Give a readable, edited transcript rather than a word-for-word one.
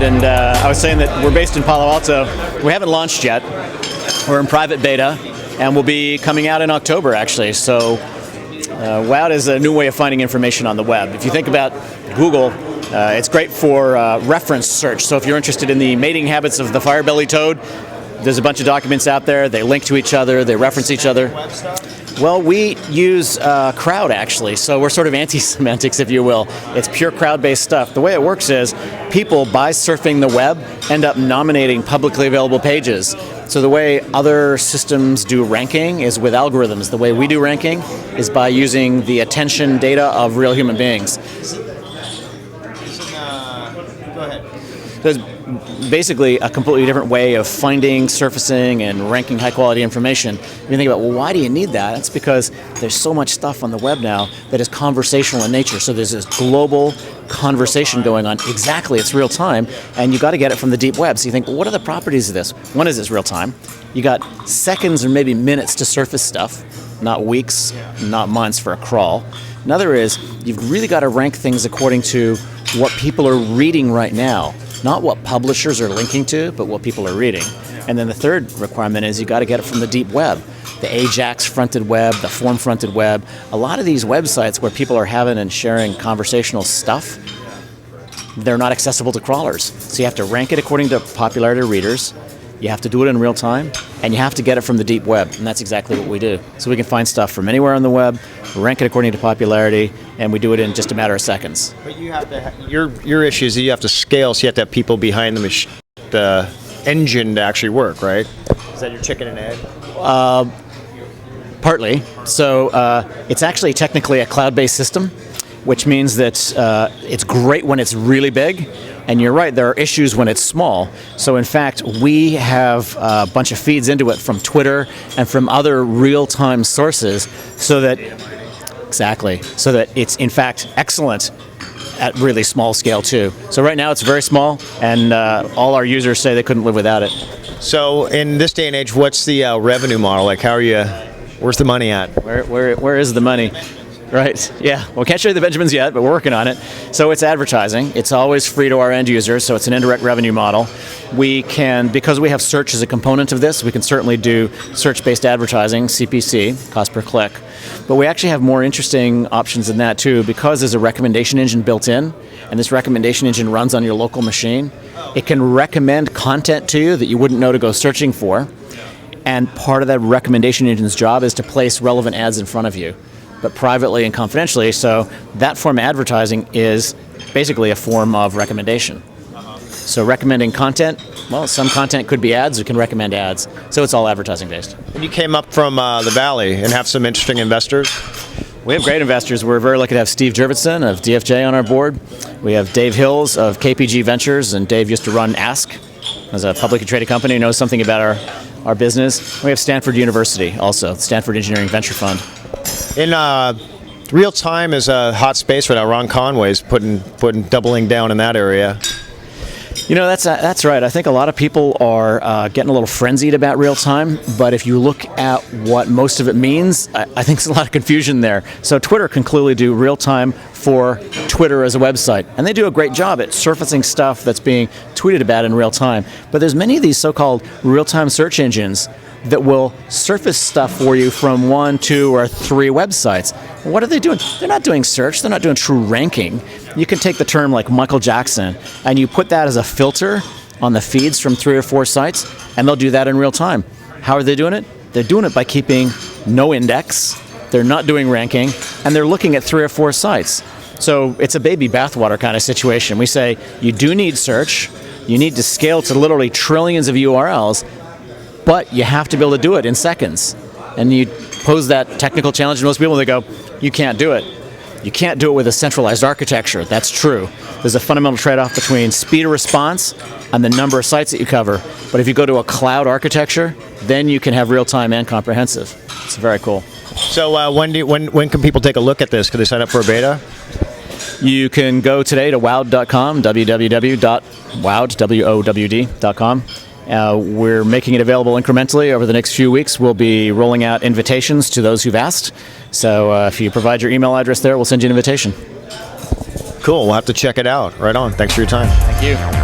Drummond, and I was saying that we're based in Palo Alto. We haven't launched yet. We're in private beta, and we'll be coming out in October, actually. So WOWD is a new way of finding information on the web. If you think about Google, it's great for reference search. So if you're interested in the mating habits of the fire-bellied toad, there's a bunch of documents out there. They link to each other. They reference each other. Well, we use crowd, actually, so we're sort of anti-semantics, if you will. It's pure crowd-based stuff. The way it works is people, by surfing the web, end up nominating publicly available pages. So the way other systems do ranking is with algorithms. The way we do ranking is by using the attention data of real human beings. Go ahead. There's basically a completely different way of finding, surfacing, and ranking high-quality information. If you think about, well, why do you need that? It's because there's so much stuff on the web now that is conversational in nature. So there's this global conversation going on. Exactly, it's real time, and you got to get it from the deep web. So you think, well, what are the properties of this? One is it's real time. You got seconds or maybe minutes to surface stuff, not weeks, not months for a crawl. Another is you've really got to rank things according to what people are reading right now. Not what publishers are linking to, but what people are reading. And then the third requirement is you got to get it from the deep web. The AJAX-fronted web, the form-fronted web. A lot of these websites where people are having and sharing conversational stuff, they're not accessible to crawlers. So you have to rank it according to popularity of readers. You have to do it in real time, and you have to get it from the deep web, and that's exactly what we do. So we can find stuff from anywhere on the web, rank it according to popularity, and we do it in just a matter of seconds. But you have to your issue is that you have to scale, so you have to have people behind the engine to actually work, right? Is that your chicken and egg? Partly. So it's actually technically a cloud-based system, which means that it's great when it's really big. And you're right, there are issues when it's small. So in fact, we have a bunch of feeds into it from Twitter and from other real-time sources so that it's in fact excellent at really small scale too. So right now it's very small, and all our users say they couldn't live without it. So in this day and age, what's the revenue model? Like, where's the money at? Where is the money? Right, yeah. Well, can't show you the Benjamins yet, but we're working on it. So it's advertising. It's always free to our end users, so it's an indirect revenue model. We can, because we have search as a component of this, we can certainly do search-based advertising, CPC, cost per click. But we actually have more interesting options than that, too, because there's a recommendation engine built in, and this recommendation engine runs on your local machine. It can recommend content to you that you wouldn't know to go searching for, and part of that recommendation engine's job is to place relevant ads in front of you, but privately and confidentially. So that form of advertising is basically a form of recommendation. So recommending content, well, some content could be ads, you can recommend ads. So it's all advertising based. You came up from the Valley and have some interesting investors? We have great investors. We're very lucky to have Steve Jurvetson of DFJ on our board. We have Dave Hills of KPG Ventures, and Dave used to run Ask as a publicly traded company, knows something about our business. We have Stanford University also, Stanford Engineering Venture Fund. In real time is a hot space right now. Ron Conway's doubling down in that area. You know, that's right. I think a lot of people are getting a little frenzied about real time, but if you look at what most of it means, I think there's a lot of confusion there. So Twitter can clearly do real time for Twitter as a website, and they do a great job at surfacing stuff that's being tweeted about in real time. But there's many of these so-called real-time search engines that will surface stuff for you from 1, 2, or 3 websites. What are they doing? They're not doing search. They're not doing true ranking. You can take the term like Michael Jackson, and you put that as a filter on the feeds from 3 or 4 sites, and they'll do that in real time. How are they doing it? They're doing it by keeping no index. They're not doing ranking, and they're looking at 3 or 4 sites. So it's a baby bathwater kind of situation. We say you do need search. You need to scale to literally trillions of URLs, but you have to be able to do it in seconds. And you pose that technical challenge to most people, and they go, you can't do it. You can't do it with a centralized architecture. That's true. There's a fundamental trade-off between speed of response and the number of sites that you cover. But if you go to a cloud architecture, then you can have real-time and comprehensive. It's very cool. So when can people take a look at this? Can they sign up for a beta? You can go today to wowd.com, www.wowd.com. We're making it available incrementally over the next few weeks. We'll be rolling out invitations to those who've asked. So if you provide your email address there, we'll send you an invitation. Cool. We'll have to check it out. Right on. Thanks for your time. Thank you.